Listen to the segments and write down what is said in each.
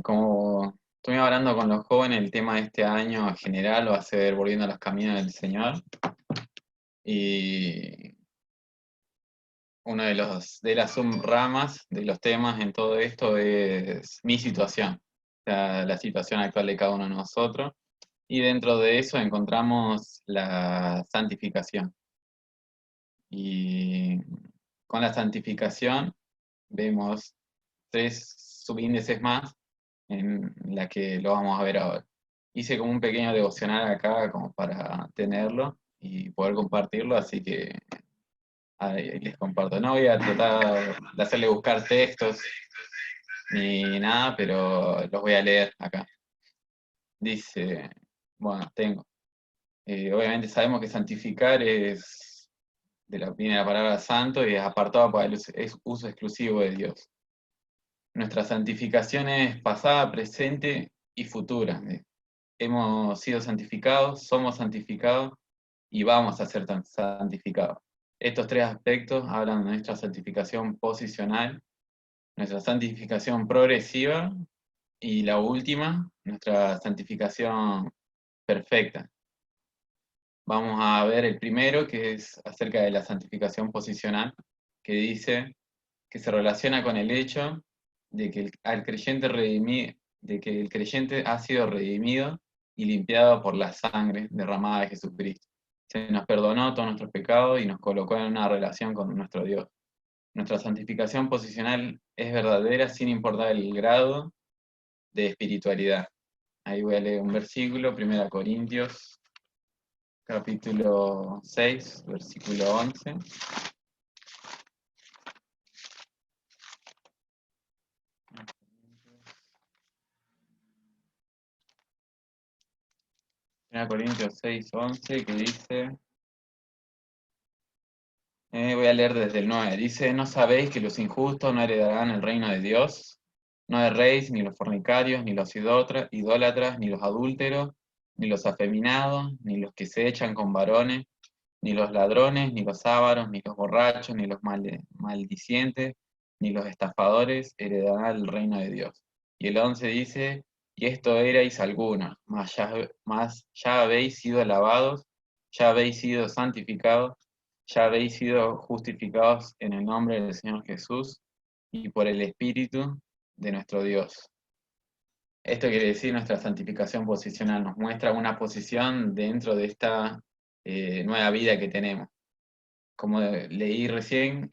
Como estoy hablando con los jóvenes, el tema de este año en general va a ser volviendo a los caminos del Señor. Y uno de las subramas de los temas en todo esto es mi situación, o sea, la situación actual de cada uno de nosotros. Y dentro de eso encontramos la santificación. Y con la santificación vemos tres subíndices más en la que lo vamos a ver ahora. Hice como un pequeño devocional acá como para tenerlo y poder compartirlo, así que ahí les comparto. No voy a tratar de hacerle buscar textos ni nada, pero los voy a leer acá. Dice, bueno, tengo. Obviamente sabemos que santificar viene la palabra santo y es apartado para es uso exclusivo de Dios. Nuestra santificación es pasada, presente y futura. Hemos sido santificados, somos santificados y vamos a ser santificados. Estos tres aspectos hablan de nuestra santificación posicional, nuestra santificación progresiva y la última, nuestra santificación perfecta. Vamos a ver el primero, que es acerca de la santificación posicional, que dice que se relaciona con el hecho de que de que el creyente ha sido redimido y limpiado por la sangre derramada de Jesucristo. Se nos perdonó todos nuestros pecados y nos colocó en una relación con nuestro Dios. Nuestra santificación posicional es verdadera sin importar el grado de espiritualidad. Ahí voy a leer un versículo, 1 Corintios, capítulo 6, versículo 11. 1 Corintios 6, 11, que dice, voy a leer desde el 9. Dice, ¿no sabéis que los injustos no heredarán el reino de Dios? No erréis ni los fornicarios, ni los idólatras, ni los adúlteros, ni los afeminados, ni los que se echan con varones, ni los ladrones, ni los ávaros, ni los borrachos, ni los maldicientes, ni los estafadores heredarán el reino de Dios. Y el 11 dice, y esto erais algunos, mas ya habéis sido lavados, ya habéis sido santificados, ya habéis sido justificados en el nombre del Señor Jesús y por el Espíritu de nuestro Dios. Esto quiere decir nuestra santificación posicional, nos muestra una posición dentro de esta nueva vida que tenemos. Como leí recién,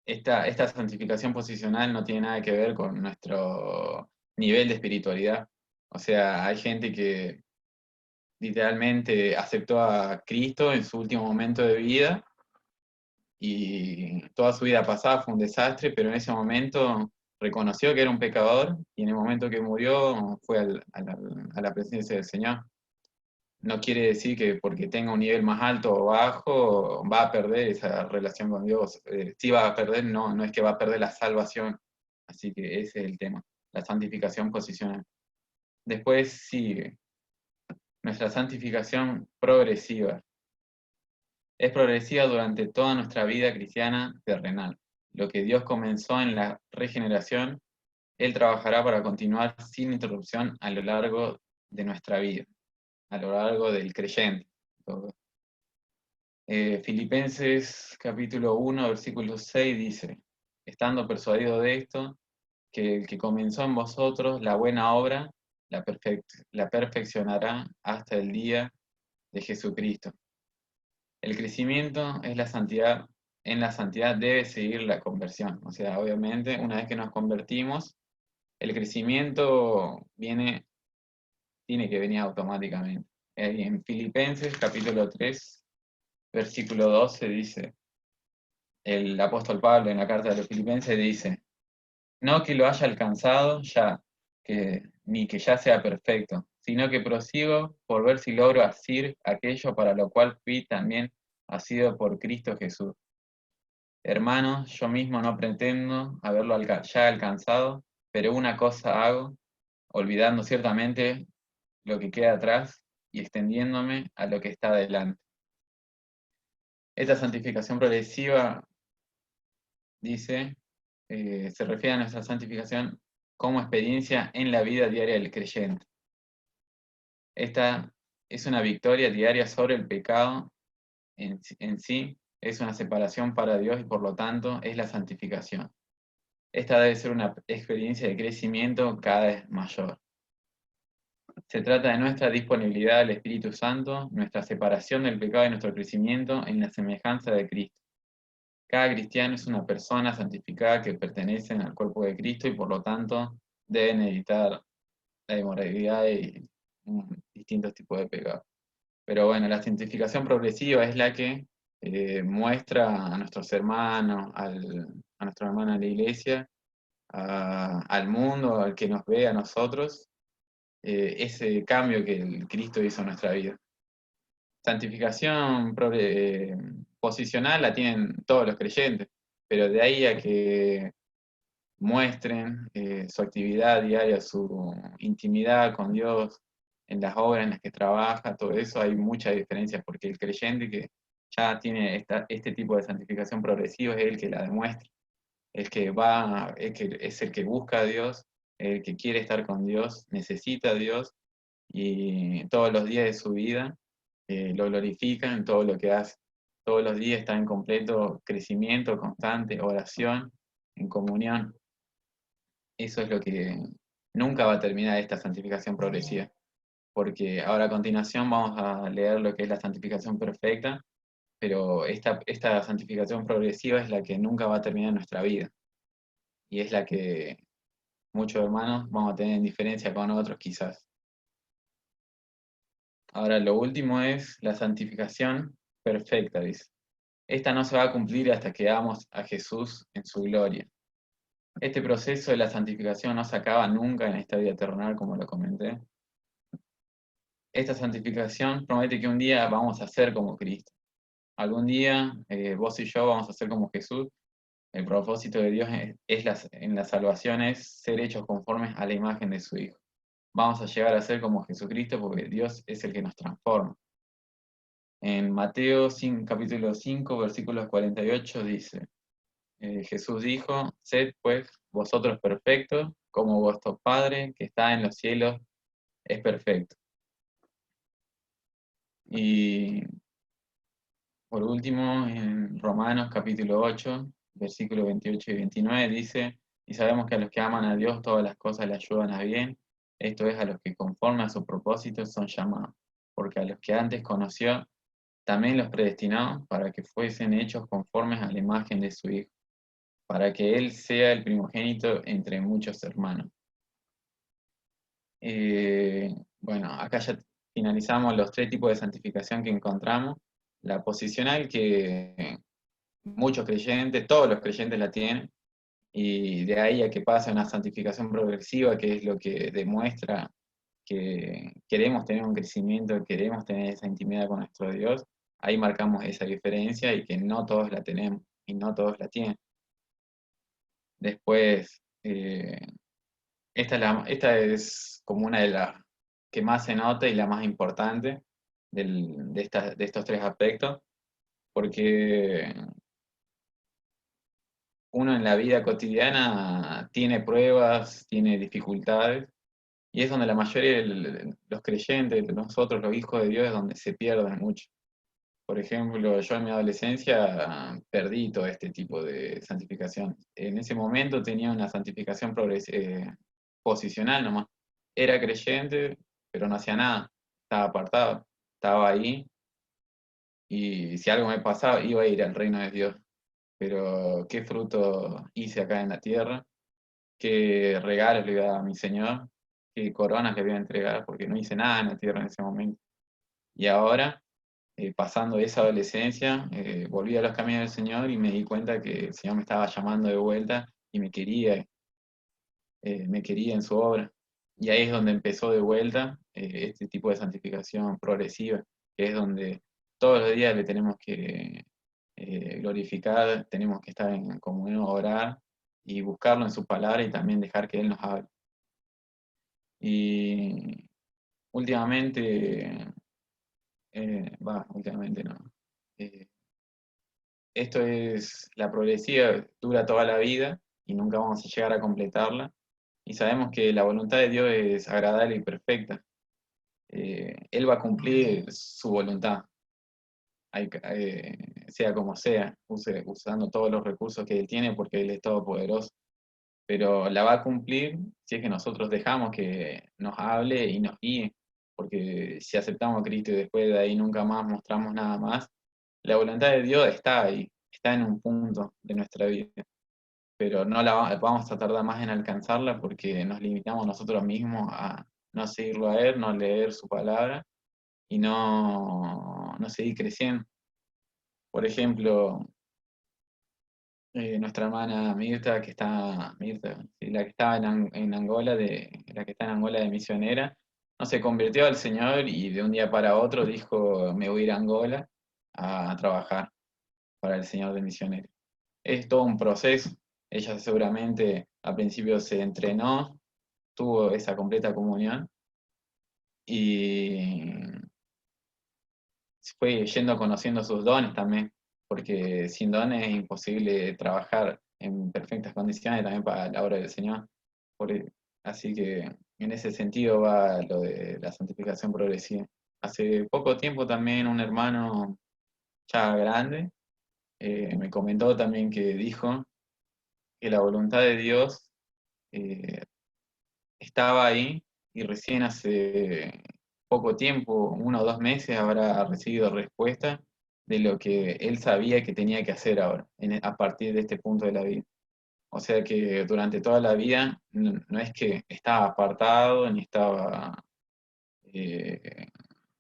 esta santificación posicional no tiene nada que ver con nuestro nivel de espiritualidad. O sea, hay gente que literalmente aceptó a Cristo en su último momento de vida y toda su vida pasada fue un desastre, pero en ese momento reconoció que era un pecador y en el momento que murió fue a la presencia del Señor. No quiere decir que porque tenga un nivel más alto o bajo va a perder esa relación con Dios. Sí va a perder, no, no es que va a perder la salvación. Así que ese es el tema, la santificación posicional. Después sigue nuestra santificación progresiva. Es progresiva durante toda nuestra vida cristiana terrenal. Lo que Dios comenzó en la regeneración, Él trabajará para continuar sin interrupción a lo largo de nuestra vida, a lo largo del creyente. Filipenses capítulo 1, versículo 6 dice, estando persuadido de esto, que el que comenzó en vosotros la buena obra, la perfeccionará hasta el día de Jesucristo. El crecimiento es la santidad, en la santidad debe seguir la conversión. O sea, obviamente, una vez que nos convertimos, el crecimiento tiene que venir automáticamente. En Filipenses capítulo 3, versículo 12 dice, el apóstol Pablo en la carta de los Filipenses dice, no que lo haya alcanzado ya, ni que ya sea perfecto, sino que prosigo por ver si logro asir aquello para lo cual fui también asido por Cristo Jesús. Hermanos, yo mismo no pretendo haberlo ya alcanzado, pero una cosa hago, olvidando ciertamente lo que queda atrás y extendiéndome a lo que está adelante. Esta santificación progresiva dice se refiere a nuestra santificación como experiencia en la vida diaria del creyente. Esta es una victoria diaria sobre el pecado en sí, es una separación para Dios y por lo tanto es la santificación. Esta debe ser una experiencia de crecimiento cada vez mayor. Se trata de nuestra disponibilidad al Espíritu Santo, nuestra separación del pecado y nuestro crecimiento en la semejanza de Cristo. Cada cristiano es una persona santificada que pertenece al cuerpo de Cristo y por lo tanto deben evitar la inmoralidad y distintos tipos de pecados. Pero bueno, la santificación progresiva es la que muestra a nuestros hermanos, a nuestros hermanos de la iglesia, al mundo, al que nos ve, a nosotros, ese cambio que el Cristo hizo en nuestra vida. Santificación posicional la tienen todos los creyentes, pero de ahí a que muestren su actividad diaria, su intimidad con Dios, en las obras en las que trabaja, todo eso hay mucha diferencia, porque el creyente que ya tiene este tipo de santificación progresiva es el que la demuestra, el que va, es el que busca a Dios, el que quiere estar con Dios, necesita a Dios, y todos los días de su vida lo glorifica en todo lo que hace. Todos los días está en completo crecimiento constante, oración, en comunión. Eso es lo que nunca va a terminar esta santificación progresiva, porque ahora a continuación vamos a leer lo que es la santificación perfecta, pero esta santificación progresiva es la que nunca va a terminar en nuestra vida, y es la que muchos hermanos vamos a tener en diferencia con otros quizás. Ahora lo último es la santificación perfecta, dice. Esta no se va a cumplir hasta que veamos a Jesús en su gloria. Este proceso de la santificación no se acaba nunca en esta vida terrenal, como lo comenté. Esta santificación promete que un día vamos a ser como Cristo. Algún día vos y yo vamos a ser como Jesús. El propósito de Dios en la salvación es ser hechos conformes a la imagen de su Hijo. Vamos a llegar a ser como Jesucristo porque Dios es el que nos transforma. En Mateo 5, capítulo 5, versículos 48 dice, Jesús dijo, sed pues vosotros perfectos, como vuestro Padre que está en los cielos es perfecto. Y por último, en Romanos capítulo 8, versículos 28 y 29 dice, y sabemos que a los que aman a Dios todas las cosas le ayudan a bien, esto es a los que conforme a su propósito son llamados, porque a los que antes conoció, también los predestinó para que fuesen hechos conformes a la imagen de su Hijo, para que Él sea el primogénito entre muchos hermanos. Bueno, acá ya finalizamos los tres tipos de santificación que encontramos. La posicional, que muchos creyentes, todos los creyentes la tienen, y de ahí a que pasa una santificación progresiva, que es lo que demuestra que queremos tener un crecimiento, queremos tener esa intimidad con nuestro Dios, ahí marcamos esa diferencia y que no todos la tenemos y no todos la tienen. Después, esta es como una de las que más se nota y la más importante de estos tres aspectos, porque uno en la vida cotidiana tiene pruebas, tiene dificultades, y es donde la mayoría de los creyentes, de nosotros, los hijos de Dios, es donde se pierden mucho. Por ejemplo, yo en mi adolescencia perdí todo este tipo de santificación. En ese momento tenía una santificación posicional nomás. Era creyente, pero no hacía nada. Estaba apartado. Estaba ahí. Y si algo me pasaba, iba a ir al reino de Dios. Pero qué fruto hice acá en la tierra, qué regalos le iba a dar a mi Señor, qué coronas le voy a entregar, porque no hice nada en la tierra en ese momento. Y ahora, pasando esa adolescencia, volví a los caminos del Señor y me di cuenta que el Señor me estaba llamando de vuelta y me quería en su obra. Y ahí es donde empezó de vuelta este tipo de santificación progresiva, que es donde todos los días le tenemos que glorificar, tenemos que estar en comunión, orar y buscarlo en su palabra y también dejar que Él nos hable. Y últimamente, últimamente no. Eh, Esto es la progresiva, dura toda la vida y nunca vamos a llegar a completarla. Y sabemos que la voluntad de Dios es agradable y perfecta. Él va a cumplir su voluntad, sea como sea, usando todos los recursos que Él tiene porque Él es todopoderoso. Pero la va a cumplir si es que nosotros dejamos que nos hable y nos guíe. Porque si aceptamos a Cristo y después de ahí nunca más mostramos nada más, la voluntad de Dios está ahí, está en un punto de nuestra vida, pero no vamos a tardar más en alcanzarla porque nos limitamos nosotros mismos a no seguirlo a Él, no leer su palabra y no seguir creciendo. Por ejemplo, nuestra hermana Mirta, Mirta, sí, la que estaba en Angola, la que está en Angola de misionera, no se convirtió al Señor y de un día para otro dijo, me voy a ir a Angola a trabajar para el Señor de misionera. Es todo un proceso. Ella seguramente al principio se entrenó, tuvo esa completa comunión y fue yendo conociendo sus dones también, porque sin dones es imposible trabajar en perfectas condiciones también para la obra del Señor. Así que en ese sentido va lo de la santificación progresiva. Hace poco tiempo también un hermano ya grande me comentó también que dijo que la voluntad de Dios eh, estaba ahí y recién hace poco tiempo, 1 o 2 meses, habrá recibido respuesta de lo que él sabía que tenía que hacer ahora, a partir de este punto de la vida. O sea que durante toda la vida no es que estaba apartado ni estaba eh,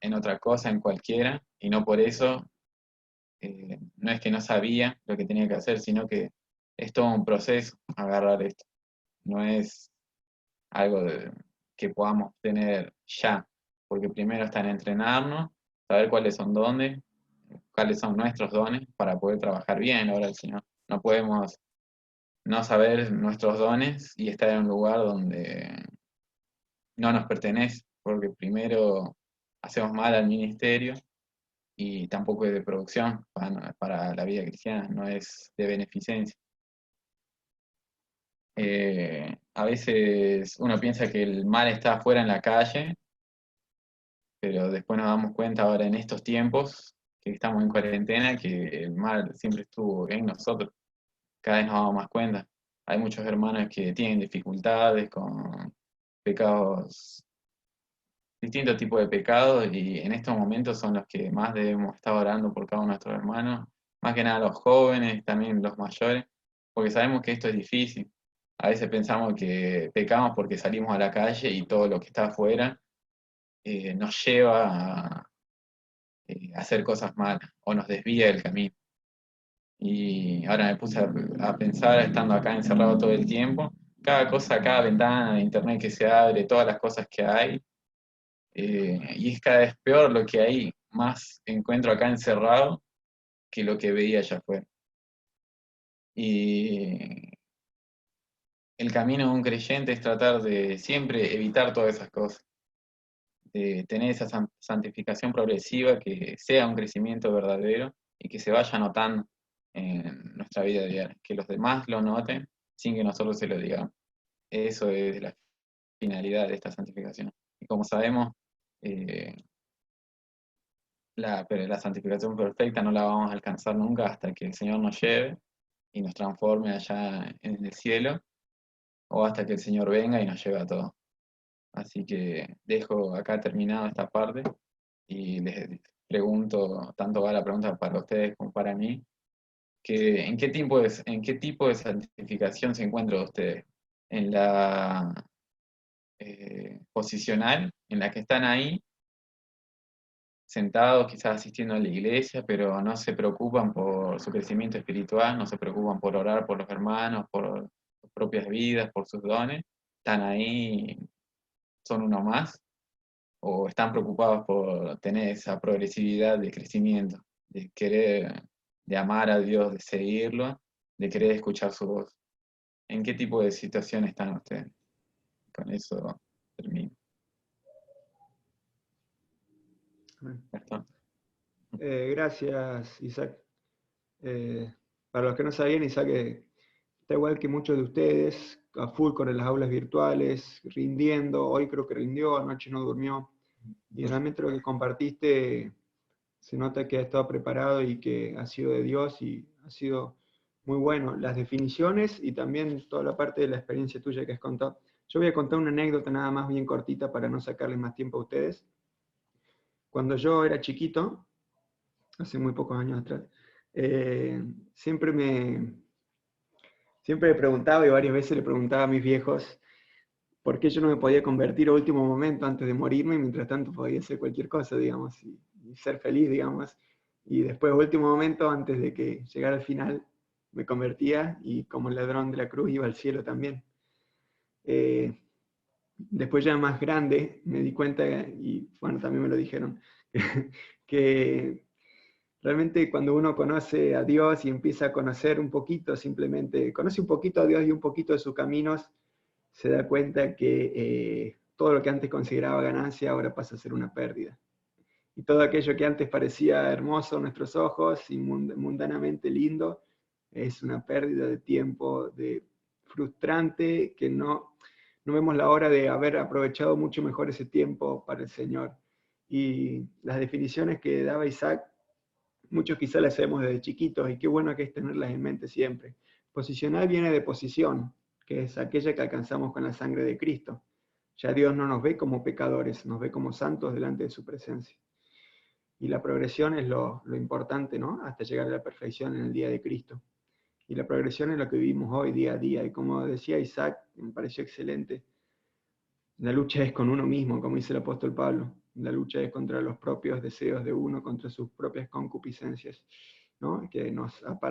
en otra cosa, en cualquiera, y no por eso, no es que no sabía lo que tenía que hacer, sino que es todo un proceso agarrar esto. No es algo que podamos tener ya, porque primero está en entrenarnos, saber cuáles son dones, cuáles son nuestros dones para poder trabajar bien en la obra del Señor. No podemos no saber nuestros dones y estar en un lugar donde no nos pertenece, porque primero hacemos mal al ministerio y tampoco es de producción para la vida cristiana, no es de beneficencia. A veces uno piensa que el mal está afuera en la calle, pero después nos damos cuenta ahora en estos tiempos que estamos en cuarentena que el mal siempre estuvo en nosotros. Cada vez nos damos más cuenta. Hay muchos hermanos que tienen dificultades con pecados, distintos tipos de pecados, y en estos momentos son los que más debemos estar orando por cada uno de nuestros hermanos, más que nada los jóvenes, también los mayores, porque sabemos que esto es difícil. A veces pensamos que pecamos porque salimos a la calle y todo lo que está afuera nos lleva hacer cosas malas o nos desvía del camino. Y ahora me puse a pensar, estando acá encerrado todo el tiempo, cada cosa, cada ventana de internet que se abre, todas las cosas que hay, y es cada vez peor lo que hay, más encuentro acá encerrado que lo que veía allá afuera. Y el camino de un creyente es tratar de siempre evitar todas esas cosas, de tener esa santificación progresiva, que sea un crecimiento verdadero y que se vaya notando en nuestra vida diaria, que los demás lo noten sin que nosotros se lo digamos. Eso es la finalidad de esta santificación. Y como sabemos, eh, pero la santificación perfecta no la vamos a alcanzar nunca hasta que el Señor nos lleve y nos transforme allá en el cielo, o hasta que el Señor venga y nos lleve a todos. Así que dejo acá terminada esta parte y les pregunto, tanto va la pregunta para ustedes como para mí, que en qué tipo de santificación se encuentran ustedes. ¿En la posicional, en la que están ahí, sentados, quizás asistiendo a la iglesia, pero no se preocupan por su crecimiento espiritual, no se preocupan por orar por los hermanos, por sus propias vidas, por sus dones? ¿Están ahí, son uno más? ¿O están preocupados por tener esa progresividad de crecimiento, de querer, de amar a Dios, de seguirlo, de querer escuchar su voz? ¿En qué tipo de situación están ustedes? Con eso termino. ¿Gastón? Gracias, Isaac. Para los que no sabían, Isaac está igual que muchos de ustedes, a full con las aulas virtuales, rindiendo, hoy creo que rindió, anoche no durmió, y realmente lo que compartiste se nota que ha estado preparado y que ha sido de Dios y ha sido muy bueno. Las definiciones y también toda la parte de la experiencia tuya que has contado. Yo voy a contar una anécdota nada más bien cortita para no sacarles más tiempo a ustedes. Cuando yo era chiquito, hace muy pocos años atrás, eh, siempre me, siempre me preguntaba y varias veces le preguntaba a mis viejos por qué yo no me podía convertir a último momento antes de morirme y mientras tanto podía hacer cualquier cosa, digamos, y ser feliz, digamos. Y después, a último momento, antes de que llegara al final, me convertía y como el ladrón de la cruz iba al cielo también. Eh, Después ya más grande me di cuenta, y bueno, también me lo dijeron, que realmente cuando uno conoce a Dios y empieza a conocer un poquito, simplemente conoce un poquito a Dios y un poquito de sus caminos, se da cuenta que todo lo que antes consideraba ganancia ahora pasa a ser una pérdida. Y todo aquello que antes parecía hermoso a nuestros ojos y mundanamente lindo, es una pérdida de tiempo, de frustrante, que no vemos la hora de haber aprovechado mucho mejor ese tiempo para el Señor. Y las definiciones que daba Isaac, muchos quizás las sabemos desde chiquitos, y qué bueno que es tenerlas en mente siempre. Posicional viene de posición, que es aquella que alcanzamos con la sangre de Cristo. Ya Dios no nos ve como pecadores, nos ve como santos delante de su presencia. Y la progresión es lo importante, ¿no? Hasta llegar a la perfección en el día de Cristo. Y la progresión es lo que vivimos hoy, día a día. Y como decía Isaac, me pareció excelente, la lucha es con uno mismo, como dice el apóstol Pablo. La lucha es contra los propios deseos de uno, contra sus propias concupiscencias, ¿no? Que nos apartan